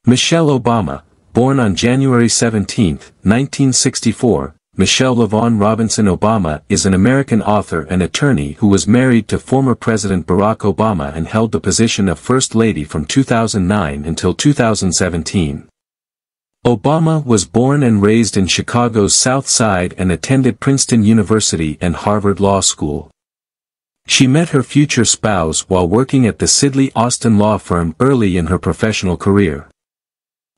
Michelle Obama, born on January 17, 1964, Michelle LaVaughn Robinson Obama is an American author and attorney who was married to former President Barack Obama and held the position of First Lady from 2009 until 2017. Obama was born and raised in Chicago's South Side and attended Princeton University and Harvard Law School. She met her future spouse while working at the Sidley Austin law firm early in her professional career.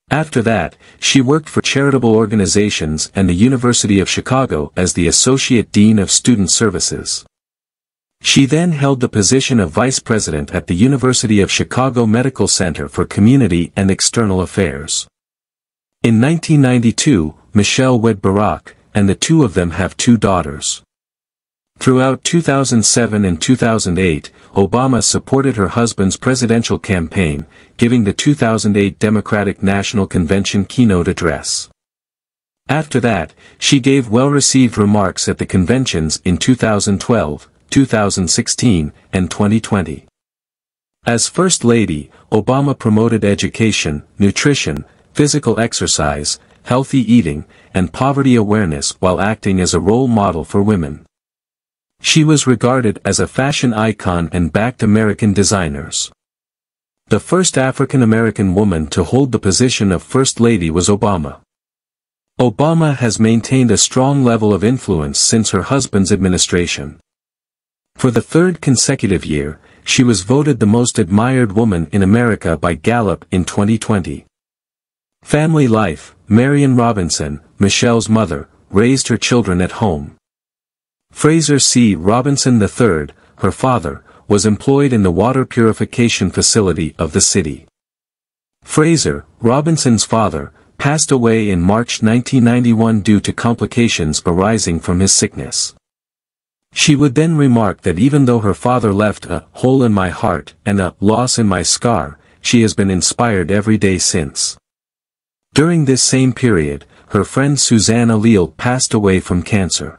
After that, she worked for charitable organizations and the University of Chicago as the Associate Dean of Student Services. She then held the position of Vice President at the University of Chicago Medical Center for Community and External Affairs. In 1992, Michelle wed Barack, and the two of them have two daughters. Throughout 2007 and 2008, Obama supported her husband's presidential campaign, giving the 2008 Democratic National Convention keynote address. After that, she gave well-received remarks at the conventions in 2012, 2016, and 2020. As First Lady, Obama promoted education, nutrition, physical exercise, healthy eating, and poverty awareness while acting as a role model for women. She was regarded as a fashion icon and backed American designers. The first African-American woman to hold the position of First Lady was Obama. Obama has maintained a strong level of influence since her husband's administration. For the third consecutive year, she was voted the most admired woman in America by Gallup in 2020. Family life: Marion Robinson, Michelle's mother, raised her children at home. Fraser C. Robinson III, her father, was employed in the water purification facility of the city. Fraser, Robinson's father, passed away in March 1991 due to complications arising from his sickness. She would then remark that even though her father left a hole in my heart and a loss in my scar, she has been inspired every day since. During this same period, her friend Suzanne Allele passed away from cancer.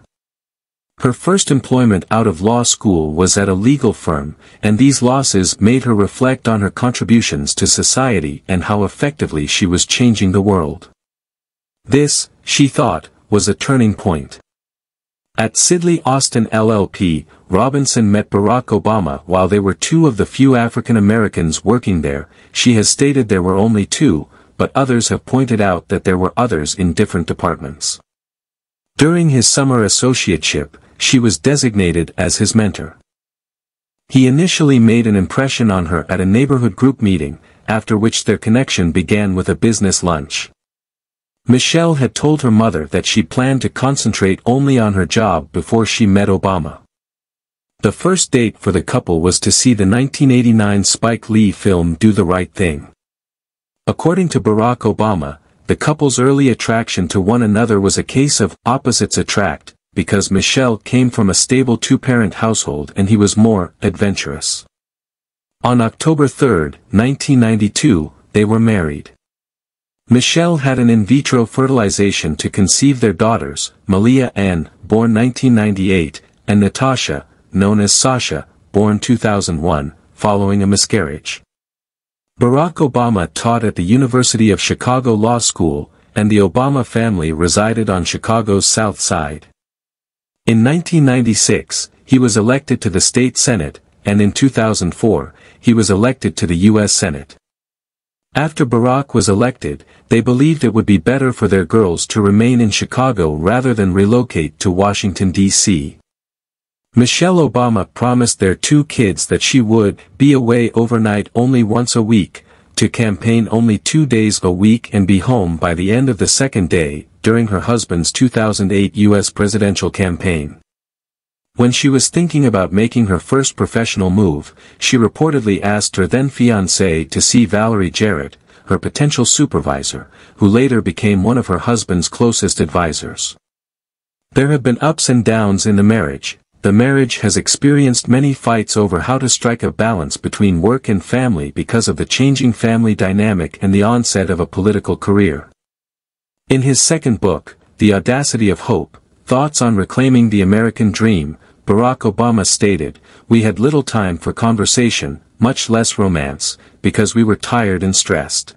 Her first employment out of law school was at a legal firm, and these losses made her reflect on her contributions to society and how effectively she was changing the world. This, she thought, was a turning point. At Sidley Austin LLP, Robinson met Barack Obama while they were two of the few African Americans working there. She has stated there were only two, but others have pointed out that there were others in different departments. During his summer associateship, she was designated as his mentor. He initially made an impression on her at a neighborhood group meeting, after which their connection began with a business lunch. Michelle had told her mother that she planned to concentrate only on her job before she met Obama. The first date for the couple was to see the 1989 Spike Lee film Do the Right Thing. According to Barack Obama, the couple's early attraction to one another was a case of opposites attract, because Michelle came from a stable two-parent household and he was more adventurous. On October 3, 1992, they were married. Michelle had an in vitro fertilization to conceive their daughters, Malia Ann, born 1998, and Natasha, known as Sasha, born 2001, following a miscarriage. Barack Obama taught at the University of Chicago Law School, and the Obama family resided on Chicago's South Side. In 1996, he was elected to the state Senate, and in 2004, he was elected to the U.S. Senate. After Barack was elected, they believed it would be better for their girls to remain in Chicago rather than relocate to Washington, D.C. Michelle Obama promised their two kids that she would be away overnight only once a week, to campaign only 2 days a week and be home by the end of the second day, during her husband's 2008 U.S. presidential campaign. When she was thinking about making her first professional move, she reportedly asked her then-fiancé to see Valerie Jarrett, her potential supervisor, who later became one of her husband's closest advisors. There have been ups and downs in the marriage. The marriage has experienced many fights over how to strike a balance between work and family because of the changing family dynamic and the onset of a political career. In his second book, The Audacity of Hope, Thoughts on Reclaiming the American Dream, Barack Obama stated, "We had little time for conversation, much less romance, because we were tired and stressed.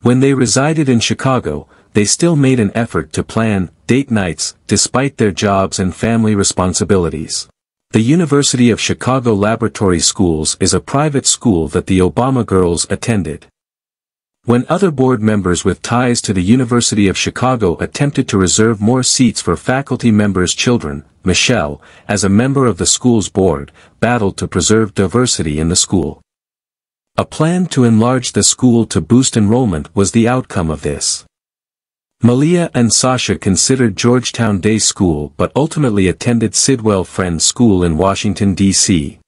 When they resided in Chicago, they still made an effort to plan date nights, despite their jobs and family responsibilities. The University of Chicago Laboratory Schools is a private school that the Obama girls attended. When other board members with ties to the University of Chicago attempted to reserve more seats for faculty members' children, Michelle, as a member of the school's board, battled to preserve diversity in the school. A plan to enlarge the school to boost enrollment was the outcome of this. Malia and Sasha considered Georgetown Day School but ultimately attended Sidwell Friends School in Washington, D.C.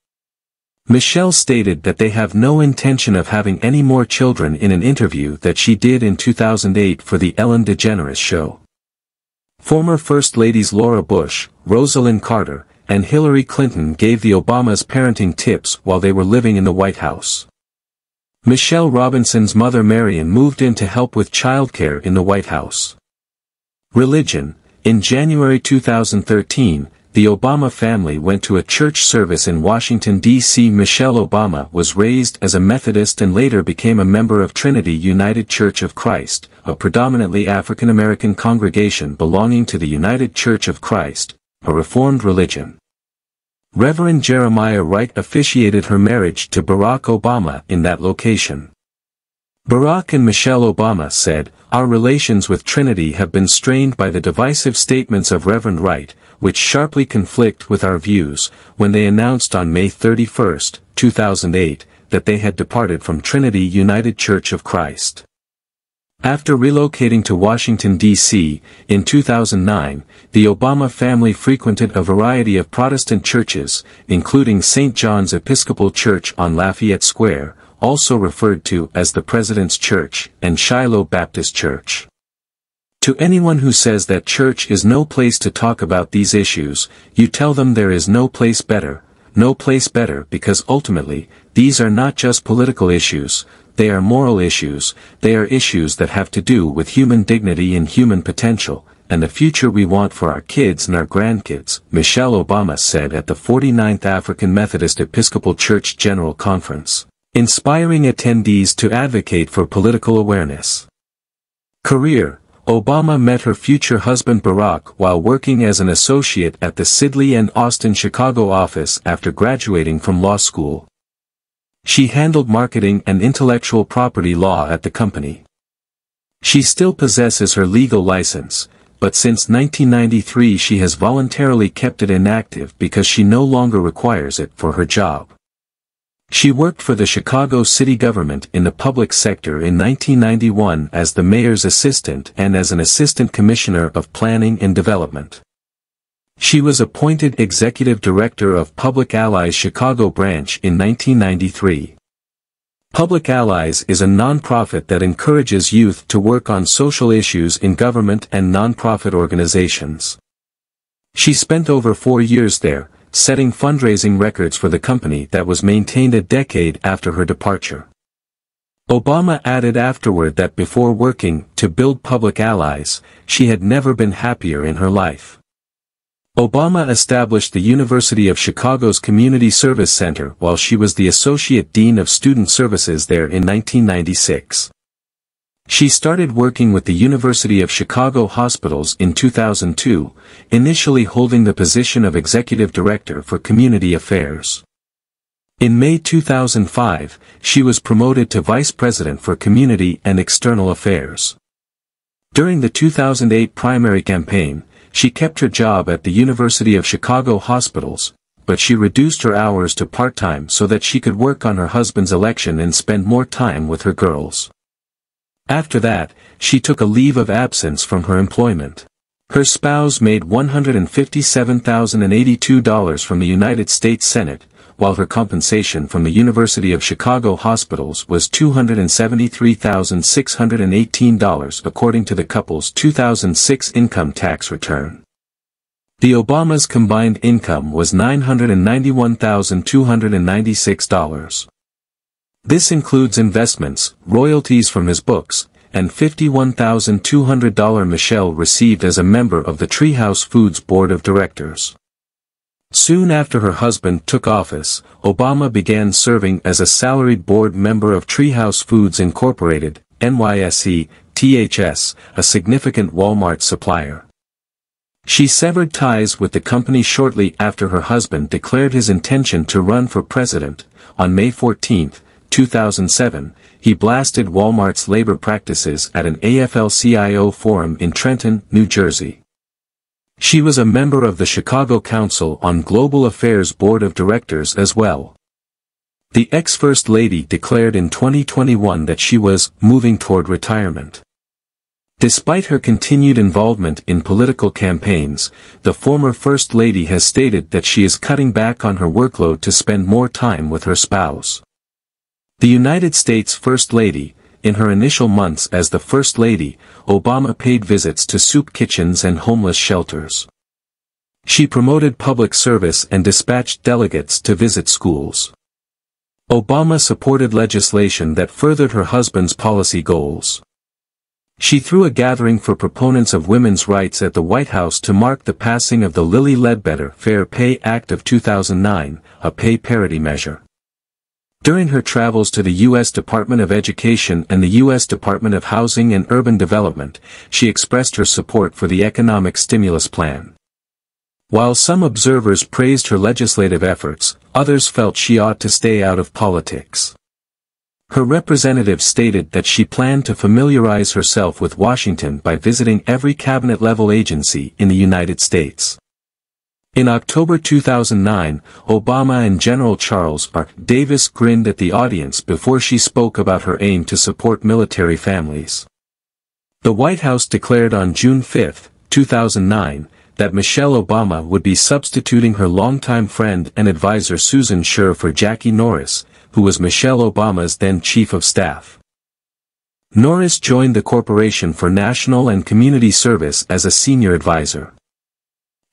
Michelle stated that they have no intention of having any more children in an interview that she did in 2008 for the Ellen DeGeneres Show. Former First Ladies Laura Bush, Rosalind Carter, and Hillary Clinton gave the Obamas parenting tips while they were living in the White House. Michelle Robinson's mother Marion moved in to help with childcare in the White House. Religion. In January 2013, the Obama family went to a church service in Washington, D.C. Michelle Obama was raised as a Methodist and later became a member of Trinity United Church of Christ, a predominantly African-American congregation belonging to the United Church of Christ, a Reformed religion. Reverend Jeremiah Wright officiated her marriage to Barack Obama in that location. Barack and Michelle Obama said, "Our relations with Trinity have been strained by the divisive statements of Reverend Wright, which sharply conflict with our views," when they announced on May 31, 2008, that they had departed from Trinity United Church of Christ. After relocating to Washington, D.C., in 2009, the Obama family frequented a variety of Protestant churches, including St. John's Episcopal Church on Lafayette Square, also referred to as the President's Church, and Shiloh Baptist Church. To anyone who says that church is no place to talk about these issues, you tell them there is no place better because ultimately, these are not just political issues, they are moral issues, they are issues that have to do with human dignity and human potential, and the future we want for our kids and our grandkids, Michelle Obama said at the 49th African Methodist Episcopal Church General Conference, inspiring attendees to advocate for political awareness. Career. Obama met her future husband Barack while working as an associate at the Sidley Austin Chicago office after graduating from law school. She handled marketing and intellectual property law at the company. She still possesses her legal license, but since 1993 she has voluntarily kept it inactive because she no longer requires it for her job. She worked for the Chicago city government in the public sector in 1991 as the mayor's assistant and as an assistant commissioner of planning and development. She was appointed executive director of Public Allies Chicago branch in 1993. Public Allies is a nonprofit that encourages youth to work on social issues in government and nonprofit organizations. She spent over 4 years there, setting fundraising records for the company that was maintained a decade after her departure. Obama added afterward that before working to build Public Allies, she had never been happier in her life. Obama established the University of Chicago's Community Service Center while she was the Associate Dean of Student Services there in 1996. She started working with the University of Chicago Hospitals in 2002, initially holding the position of Executive Director for Community Affairs. In May 2005, she was promoted to Vice President for Community and External Affairs. During the 2008 primary campaign, she kept her job at the University of Chicago Hospitals, but she reduced her hours to part-time so that she could work on her husband's election and spend more time with her girls. After that, she took a leave of absence from her employment. Her spouse made $157,082 from the United States Senate, while her compensation from the University of Chicago Hospitals was $273,618 according to the couple's 2006 income tax return. The Obamas' combined income was $991,296. This includes investments, royalties from his books, and $51,200 Michelle received as a member of the Treehouse Foods Board of Directors. Soon after her husband took office, Obama began serving as a salaried board member of Treehouse Foods Incorporated, NYSE, THS, a significant Walmart supplier. She severed ties with the company shortly after her husband declared his intention to run for president. On May 14, 2007, he blasted Walmart's labor practices at an AFL-CIO forum in Trenton, New Jersey. She was a member of the Chicago Council on Global Affairs Board of Directors as well. The ex-First Lady declared in 2021 that she was moving toward retirement. Despite her continued involvement in political campaigns, the former First Lady has stated that she is cutting back on her workload to spend more time with her spouse. The United States First Lady, in her initial months as the First Lady, Obama paid visits to soup kitchens and homeless shelters. She promoted public service and dispatched delegates to visit schools. Obama supported legislation that furthered her husband's policy goals. She threw a gathering for proponents of women's rights at the White House to mark the passing of the Lilly Ledbetter Fair Pay Act of 2009, a pay parity measure. During her travels to the U.S. Department of Education and the U.S. Department of Housing and Urban Development, she expressed her support for the economic stimulus plan. While some observers praised her legislative efforts, others felt she ought to stay out of politics. Her representative stated that she planned to familiarize herself with Washington by visiting every cabinet-level agency in the United States. In October 2009, Obama and General Charles R. Davis grinned at the audience before she spoke about her aim to support military families. The White House declared on June 5, 2009, that Michelle Obama would be substituting her longtime friend and advisor Susan Scher for Jackie Norris, who was Michelle Obama's then chief of staff. Norris joined the Corporation for National and Community Service as a senior advisor.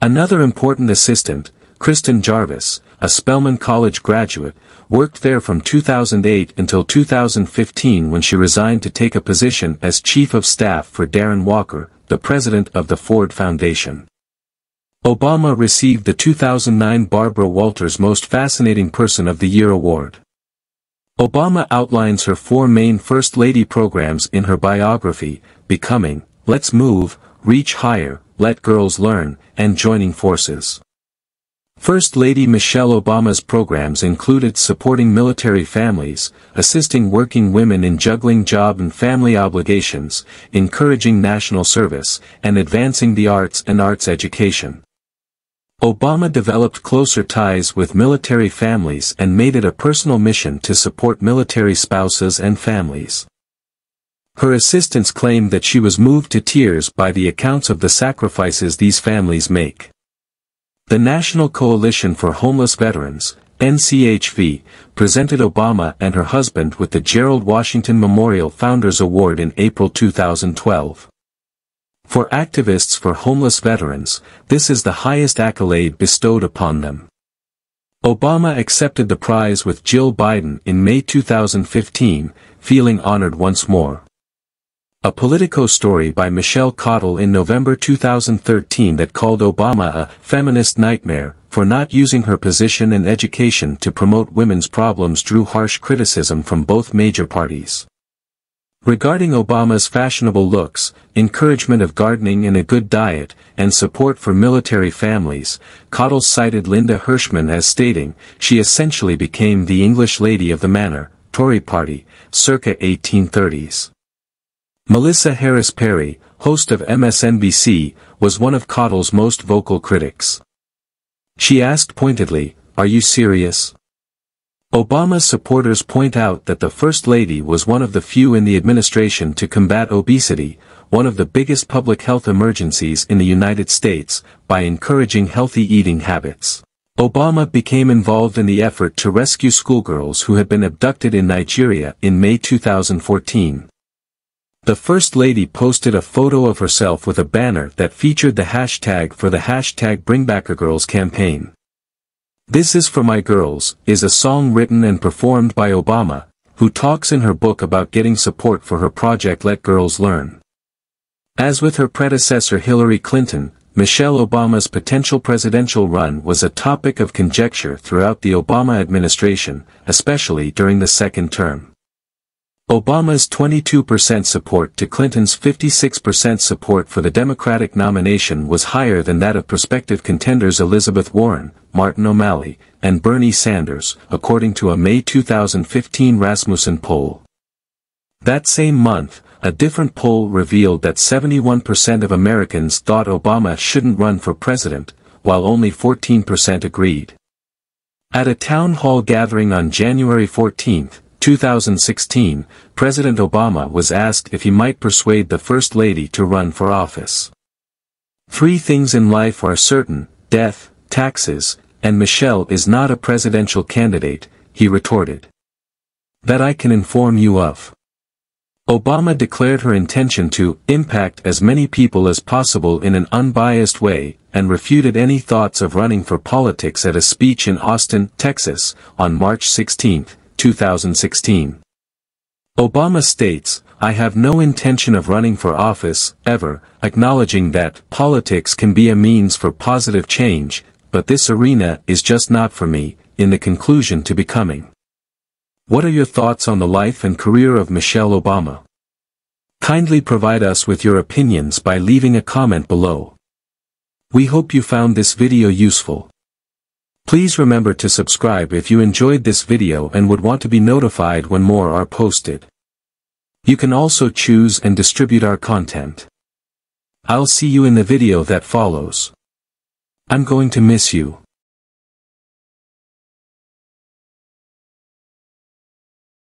Another important assistant, Kristen Jarvis, a Spelman College graduate, worked there from 2008 until 2015 when she resigned to take a position as chief of staff for Darren Walker, the president of the Ford Foundation. Obama received the 2009 Barbara Walters Most Fascinating Person of the Year award. Obama outlines her four main First Lady programs in her biography, Becoming, Let's Move, Reach Higher, Let Girls Learn, and Joining Forces. First Lady Michelle Obama's programs included supporting military families, assisting working women in juggling job and family obligations, encouraging national service, and advancing the arts and arts education. Obama developed closer ties with military families and made it a personal mission to support military spouses and families. Her assistants claimed that she was moved to tears by the accounts of the sacrifices these families make. The National Coalition for Homeless Veterans, NCHV, presented Obama and her husband with the Gerald Washington Memorial Founders Award in April 2012. For activists for homeless veterans, this is the highest accolade bestowed upon them. Obama accepted the prize with Jill Biden in May 2015, feeling honored once more. A Politico story by Michelle Cottle in November 2013 that called Obama a feminist nightmare for not using her position and education to promote women's problems drew harsh criticism from both major parties. Regarding Obama's fashionable looks, encouragement of gardening and a good diet, and support for military families, Cottle cited Linda Hirschman as stating, she essentially became the English lady of the manor, Tory party, circa 1830s. Melissa Harris Perry, host of MSNBC, was one of Cottle's most vocal critics. She asked pointedly, "Are you serious?" Obama's supporters point out that the First Lady was one of the few in the administration to combat obesity, one of the biggest public health emergencies in the United States, by encouraging healthy eating habits. Obama became involved in the effort to rescue schoolgirls who had been abducted in Nigeria in May 2014. The First Lady posted a photo of herself with a banner that featured the hashtag for the #BringBackOurGirls campaign. This Is For My Girls is a song written and performed by Obama, who talks in her book about getting support for her project Let Girls Learn. As with her predecessor Hillary Clinton, Michelle Obama's potential presidential run was a topic of conjecture throughout the Obama administration, especially during the second term. Obama's 22% support to Clinton's 56% support for the Democratic nomination was higher than that of prospective contenders Elizabeth Warren, Martin O'Malley, and Bernie Sanders, according to a May 2015 Rasmussen poll. That same month, a different poll revealed that 71% of Americans thought Obama shouldn't run for president, while only 14% agreed. At a town hall gathering on January 14, 2016, President Obama was asked if he might persuade the First Lady to run for office. "Three things in life are certain: death, taxes, and Michelle is not a presidential candidate," he retorted. "That I can inform you of." Obama declared her intention to impact as many people as possible in an unbiased way, and refuted any thoughts of running for politics at a speech in Austin, Texas, on March 16, 2016. Obama states, "I have no intention of running for office, ever," acknowledging that politics can be a means for positive change, but this arena is just not for me, in the conclusion to becoming. What are your thoughts on the life and career of Michelle Obama? Kindly provide us with your opinions by leaving a comment below. We hope you found this video useful. Please remember to subscribe if you enjoyed this video and would want to be notified when more are posted. You can also choose and distribute our content. I'll see you in the video that follows. I'm going to miss you.